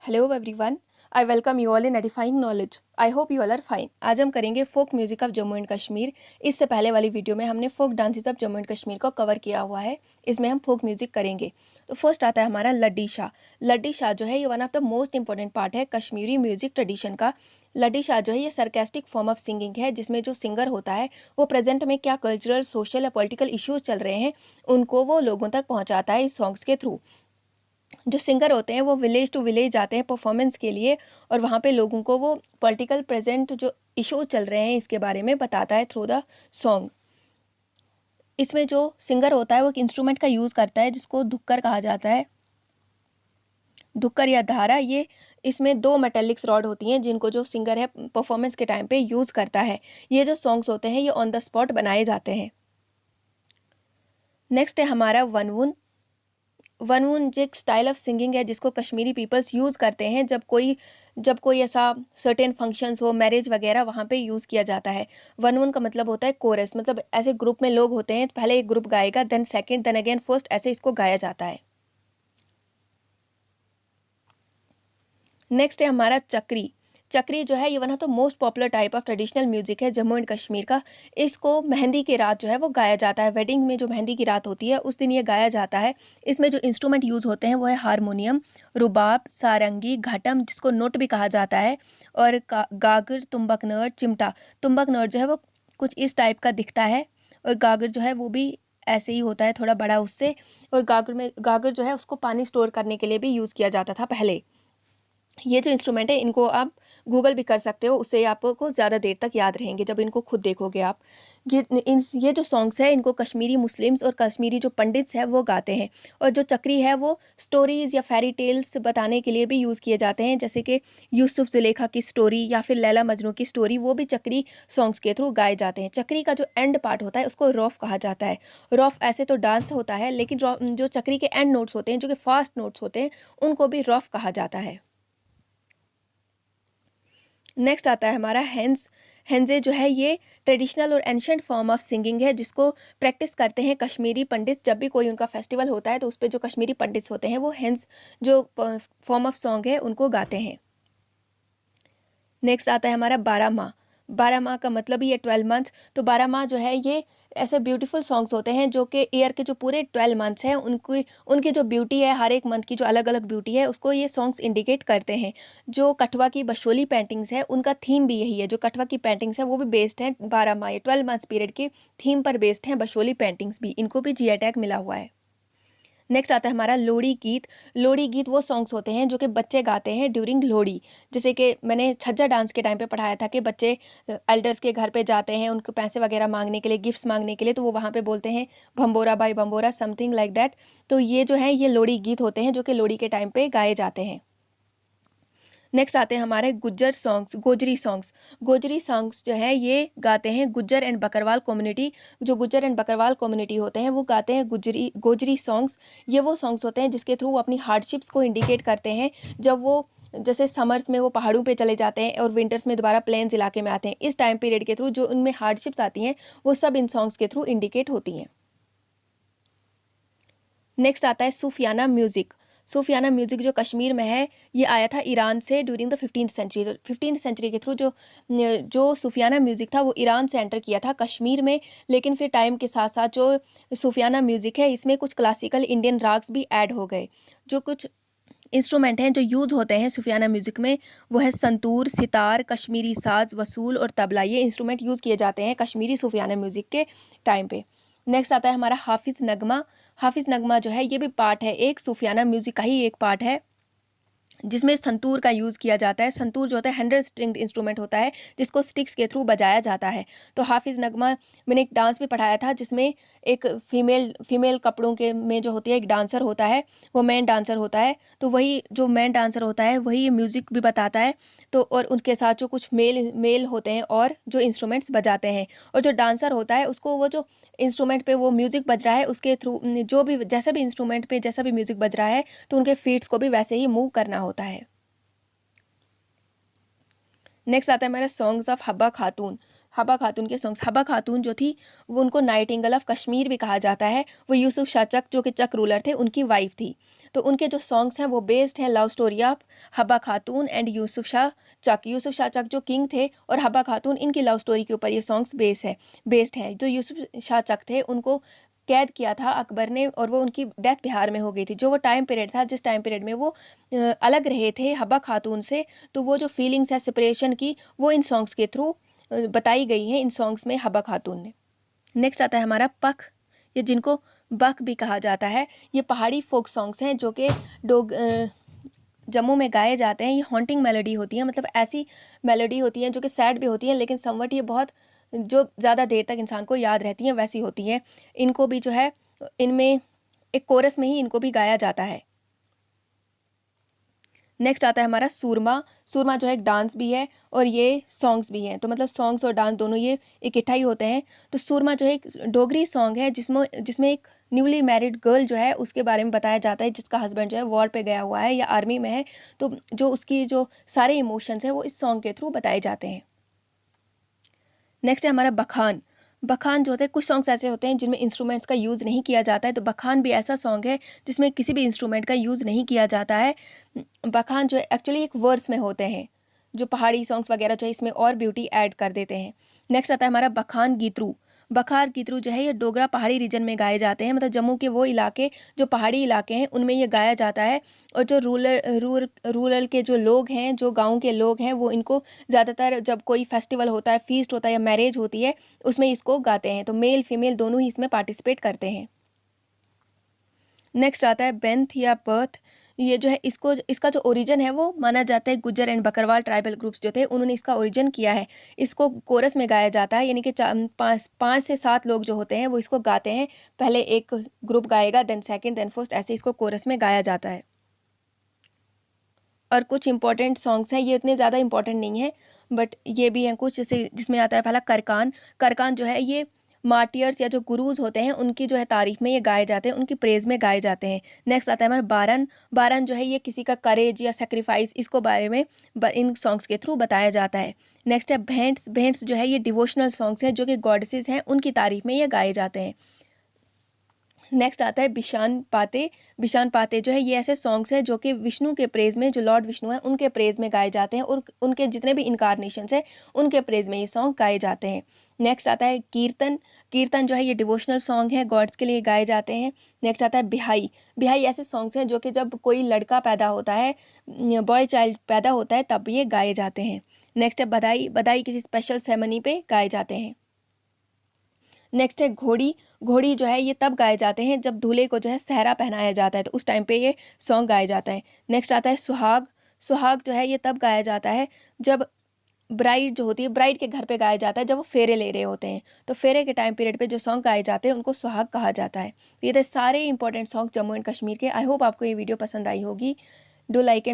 Hello everyone. I welcome you all in edifying knowledge. I hope you all are fine. आज हम करेंगे folk music of Jammu and Kashmir. इससे पहले वाली video में हमने folk dances of Jammu and Kashmir को कवर किया हुआ है। इसमें हम फोक म्यूजिक करेंगे। तो फर्स्ट आता है हमारा लड्डी शाह। लड्डी शाह जो है ये one of the most important part है कश्मीरी म्यूजिक ट्रेडिशन का। लड्डी शाह जो है ये सरकास्टिक फॉर्म ऑफ सिंगिंग है, जिसमें जो सिंगर होता है वो प्रेजेंट में क्या कल्चरल, सोशल या पॉलिटिकल इश्यूज चल रहे हैं उनको वो लोगों तक पहुंचाता है इस सॉन्ग्स के थ्रू। जो सिंगर होते हैं वो विलेज टू विलेज जाते हैं परफॉर्मेंस के लिए, और वहाँ पे लोगों को वो पॉलिटिकल प्रेजेंट जो इशू चल रहे हैं इसके बारे में बताता है थ्रू द सॉन्ग। इसमें जो सिंगर होता है वो एक इंस्ट्रूमेंट का यूज़ करता है जिसको धुक्कर कहा जाता है। धुक्कर या धारा, ये इसमें दो मेटेलिक्स रॉड होती हैं जिनको जो सिंगर है परफॉर्मेंस के टाइम पे यूज़ करता है। ये जो सॉन्ग्स होते हैं ये ऑन द स्पॉट बनाए जाते हैं। नेक्स्ट है हमारा वनवुन। वनवुन जो एक स्टाइल ऑफ सिंगिंग है जिसको कश्मीरी पीपल्स यूज़ करते हैं जब कोई ऐसा सर्टेन फंक्शंस हो, मैरिज वगैरह, वहाँ पे यूज़ किया जाता है। वनवुन का मतलब होता है कोरस, मतलब ऐसे ग्रुप में लोग होते हैं, पहले एक ग्रुप गाएगा, then second, then again first, ऐसे इसको गाया जाता है। नेक्स्ट है हमारा चक्री। चक्री जो है ये one of the most popular type of traditional music है जम्मू एंड कश्मीर का। इसको मेहंदी की रात जो है वो गाया जाता है। वेडिंग में जो मेहंदी की रात होती है उस दिन ये गाया जाता है। इसमें जो इंस्ट्रूमेंट यूज़ होते हैं वो है हारमोनियम, रुबाब, सारंगी, घटम जिसको नोट भी कहा जाता है, और गागर, तुम्बक नर, चिमटा। तुम्बक नर जो है वो कुछ इस टाइप का दिखता है, और गागर जो है वो भी ऐसे ही होता है, थोड़ा बड़ा उससे। और गागर जो है उसको पानी स्टोर करने के लिए भी यूज़ किया जाता था पहले। ये जो इंस्ट्रूमेंट है इनको आप गूगल भी कर सकते हो, उससे आपको ज़्यादा देर तक याद रहेंगे जब इनको खुद देखोगे आप। ये जो सॉन्ग्स है इनको कश्मीरी मुस्लिम्स और कश्मीरी जो पंडित्स हैं वो गाते हैं। और जो चक्री है वो स्टोरीज़ या फेरी टेल्स बताने के लिए भी यूज़ किए जाते हैं, जैसे कि यूसुफ ज़ुलेखा की स्टोरी या फिर लैला मजनू की स्टोरी, वो भी चक्री सॉन्ग्स के थ्रू गाए जाते हैं। चक्री का जो एंड पार्ट होता है उसको रौफ कहा जाता है। रौफ ऐसे तो डांस होता है, लेकिन जो चक्री के एंड नोट्स होते हैं जो कि फास्ट नोट्स होते हैं उनको भी रौफ कहा जाता है। नेक्स्ट आता है हमारा हेंस। हेंजे जो है ये ट्रेडिशनल और एंशंट फॉर्म ऑफ सिंगिंग है जिसको प्रैक्टिस करते हैं कश्मीरी पंडित। जब भी कोई उनका फेस्टिवल होता है तो उस पर जो कश्मीरी पंडित्स होते हैं वो हेंस जो फॉर्म ऑफ सॉन्ग है उनको गाते हैं। नेक्स्ट आता है हमारा 12 माह। 12 माह का मतलब ही है 12 मंथ्स। तो 12 माह जो है ये ऐसे ब्यूटीफुल सॉन्ग्स होते हैं जो कि ईयर के जो पूरे 12 मंथ्स हैं उनकी उनकी जो ब्यूटी है, हर एक मंथ की जो अलग अलग ब्यूटी है उसको ये सॉन्ग्स इंडिकेट करते हैं। जो कठवा की बशोली पेंटिंग्स है उनका थीम भी यही है। जो कठवा की पेंटिंग्स है वो भी बेस्ड हैं 12 माह या 12 मंथ्स पीरियड के थीम पर बेस्ड हैं। बशोली पेंटिंग्स भी, इनको भी जीआई टैग मिला हुआ है। नेक्स्ट आता है हमारा लोहड़ी गीत। लोहड़ी गीत वो सॉन्ग्स होते हैं जो कि बच्चे गाते हैं ड्यूरिंग लोहड़ी। जैसे कि मैंने छज्जा डांस के टाइम पे पढ़ाया था कि बच्चे एल्डर्स के घर पे जाते हैं उनको पैसे वगैरह मांगने के लिए, गिफ्ट्स मांगने के लिए, तो वो वहाँ पे बोलते हैं भंबोरा भाई भंबोरा, समथिंग लाइक दैट। तो ये जो है ये लोहड़ी गीत होते हैं जो कि लोहड़ी के टाइम पे गाए जाते हैं। नेक्स्ट आते हैं हमारे Gujjar songs, Gojri songs. Gojri songs जो है ये गाते हैं गुज्जर एंड बकरवाल कम्युनिटी। जो गुज्जर एंड बकरवाल कम्युनिटी होते हैं वो गाते हैं गोजरी सॉन्ग्स। ये वो सॉन्ग्स होते हैं जिसके थ्रू वो अपनी हार्डशिप्स को इंडिकेट करते हैं। जब वो जैसे समर्स में वो पहाड़ों पे चले जाते हैं और विंटर्स में दोबारा प्लेन्स इलाके में आते हैं, इस टाइम पीरियड के थ्रू जो उनमें हार्डशिप्स आती हैं वो सब इन सॉन्ग्स के थ्रू इंडिकेट होती हैं। नेक्स्ट आता है सूफियाना म्यूज़िक। सूफियाना म्यूज़िक जो कश्मीर में है ये आया था ईरान से ड्यूरिंग द 15th सेंचुरी। तो 15th सेंचुरी के थ्रू जो सूफियाना म्यूज़िक था वो ईरान से एंटर किया था कश्मीर में। लेकिन फिर टाइम के साथ साथ जो सूफियाना म्यूज़िक है इसमें कुछ क्लासिकल इंडियन राग्स भी ऐड हो गए। जो कुछ इंस्ट्रूमेंट हैं जो यूज़ होते हैं सूफियाना म्यूज़िक में वो है संतूर, सितार, कश्मीरी साज, वसूल और तबला। ये इंस्ट्रूमेंट यूज़ किए जाते हैं कश्मीरी सूफियाना म्यूज़िक के टाइम पे। नेक्स्ट आता है हमारा हाफिज़ नगमा। हाफिज़ नगमा जो है ये भी पार्ट है, एक सूफियाना म्यूज़िक का ही एक पार्ट है जिसमें संतूर का यूज़ किया जाता है। संतूर जो होता है 100 स्ट्रिंग्ड इंस्ट्रूमेंट होता है जिसको स्टिक्स के थ्रू बजाया जाता है। तो हाफिज़ नगमा मैंने एक डांस भी पढ़ाया था जिसमें एक फीमेल कपड़ों के में जो होती है एक डांसर होता है, वो मेन डांसर होता है। तो वही जो मेन डांसर होता है वही ये म्यूज़िक भी बताता है। तो और उनके साथ जो कुछ मेल मेल होते हैं और जो इंस्ट्रूमेंट्स बजाते हैं, और जो डांसर होता है उसको वो जो इंस्ट्रूमेंट पे वो म्यूज़िक बज रहा है उसके थ्रू जो भी जैसे भी इंस्ट्रूमेंट पे जैसा भी म्यूज़िक बज रहा है तो उनके फीट्स को भी वैसे ही मूव करना होता है। नेक्स्ट आता है हमारा सॉन्ग्स ऑफ हब्बा खातून। हबा खातून के सॉन्ग्स। हबा खातून जो थी वो उनको नाइटिंगेल ऑफ कश्मीर भी कहा जाता है। वो यूसुफ शाह चक जो कि चक रूलर थे उनकी वाइफ थी। तो उनके जो सॉन्ग्स हैं वो बेस्ड हैं लव स्टोरी ऑफ हबा खातून एंड यूसुफ शाह चक। यूसुफ शाह चक जो किंग थे और हबा खातून इनकी लव स्टोरी के ऊपर ये सॉन्ग्स बेस्ड है। जो यूसुफ शाह चक थे उनको कैद किया था अकबर ने और वो उनकी डेथ बिहार में हो गई थी। जो वो टाइम पीरियड था जिस टाइम पीरियड में वो अलग रहे थे हबा खातून से, तो वो जो फीलिंग्स है सेपरेशन की वो इन सॉन्ग्स के थ्रू बताई गई हैं इन सॉन्ग्स में हबा खातून ने। नेक्स्ट आता है हमारा पख, ये जिनको बख भी कहा जाता है। ये पहाड़ी फोक सॉन्ग्स हैं जो कि जम्मू में गाए जाते हैं। ये हॉन्टिंग मेलोडी होती है, मतलब ऐसी मेलोडी होती है जो कि सैड भी होती है लेकिन समवट ये बहुत जो ज़्यादा देर तक इंसान को याद रहती हैं वैसी होती हैं। इनको भी जो है इनमें एक कोरस में ही इनको भी गाया जाता है। नेक्स्ट आता है हमारा सूरमा। सूरमा जो है एक डांस भी है और ये सॉन्ग्स भी हैं, तो मतलब सॉन्ग्स और डांस दोनों ये इकट्ठा ही होते हैं। तो सूरमा जो है एक डोगरी सॉन्ग है जिसमें एक न्यूली मैरिड गर्ल जो है उसके बारे में बताया जाता है जिसका हस्बैंड जो है वॉर पे गया हुआ है या आर्मी में है। तो जो उसकी जो सारे इमोशंस हैं वो इस सॉन्ग के थ्रू बताए जाते हैं। नेक्स्ट है हमारा बखान। बखान जो होते हैं कुछ सॉन्ग्स ऐसे होते हैं जिनमें इंस्ट्रूमेंट्स का यूज़ नहीं किया जाता है, तो बखान भी ऐसा सॉन्ग है जिसमें किसी भी इंस्ट्रूमेंट का यूज़ नहीं किया जाता है। बखान जो है एक्चुअली एक वर्स में होते हैं, जो पहाड़ी सॉन्ग्स वगैरह जो है इसमें और ब्यूटी ऐड कर देते हैं। नेक्स्ट आता है हमारा बखान गीतरू। बखार गीतरू जो है ये डोगरा पहाड़ी रीजन में गाए जाते हैं, मतलब जम्मू के वो इलाके जो पहाड़ी इलाके हैं उनमें ये गाया जाता है। और जो रूरल के जो लोग हैं, जो गाँव के लोग हैं, वो इनको ज़्यादातर जब कोई फेस्टिवल होता है, फीस्ट होता है या मैरिज होती है उसमें इसको गाते हैं। तो मेल फीमेल दोनों ही इसमें पार्टिसिपेट करते हैं। नेक्स्ट आता है बेंथ या बर्थ। ये जो है इसका जो ओरिजिन है वो माना जाता है Gujjar and Bakarwal tribal groups जो थे उन्होंने इसका ओरिजिन किया है। इसको कोरस में गाया जाता है, यानी कि 5 से 7 लोग जो होते हैं वो इसको गाते हैं। पहले एक ग्रुप गाएगा, देन सेकंड, देन फर्स्ट, ऐसे इसको कोरस में गाया जाता है। और कुछ इंपॉर्टेंट सॉन्ग्स हैं, ये इतने ज़्यादा इंपॉर्टेंट नहीं है बट ये भी हैं कुछ, जैसे जिसमें आता है पहला करकान। करकान जो है ये मार्टियर्स या जो गुरुज होते हैं उनकी जो है तारीफ में ये गाए जाते हैं, उनकी प्रेज में गाए जाते हैं। नेक्स्ट आता है हमारा बारन। बारन जो है ये किसी का करेज या सेक्रीफाइस इसको बारे में इन सॉन्ग्स के थ्रू बताया जाता है। नेक्स्ट है भेंट्स। भेंट्स जो है ये डिवोशनल सॉन्ग्स हैं जो कि गॉडेसेस हैं उनकी तारीफ में ये गाए जाते हैं। नेक्स्ट आता है बिशान पाते। बिशान पाते जो है ये ऐसे सॉन्ग्स हैं जो कि विष्णु के प्रेज में, जो लॉर्ड विष्णु हैं उनके प्रेज में गाए जाते हैं और उनके जितने भी इनकारनेशंस हैं उनके प्रेज में ये सॉन्ग गाए जाते हैं। नेक्स्ट आता है कीर्तन। कीर्तन जो है ये डिवोशनल सॉन्ग है, गॉड्स के लिए गाए जाते हैं। नेक्स्ट आता है बिहाई। बिहाई ऐसे सॉन्ग्स हैं जो कि जब कोई लड़का पैदा होता है, बॉय चाइल्ड पैदा होता है, तब ये गाए जाते हैं। नेक्स्ट है बधाई। बधाई किसी स्पेशल सेरेमनी पे गाए जाते हैं। नेक्स्ट है घोड़ी। घोड़ी जो है ये तब गाए जाते हैं जब दूल्हे को जो है सहरा पहनाया जाता है, तो उस टाइम पे ये सॉन्ग गाया जाता है। नेक्स्ट आता है सुहाग। सुहाग जो है ये तब गाया जाता है जब ब्राइड जो होती है, ब्राइड के घर पे गाया जाता है जब वो फेरे ले रहे होते हैं, तो फेरे के टाइम पीरियड पे जो सॉन्ग गाए जाते हैं उनको सुहाग कहा जाता है। तो ये थे सारे important song Jammu and Kashmir के। आई होप आपको ये वीडियो पसंद आई होगी। Do like and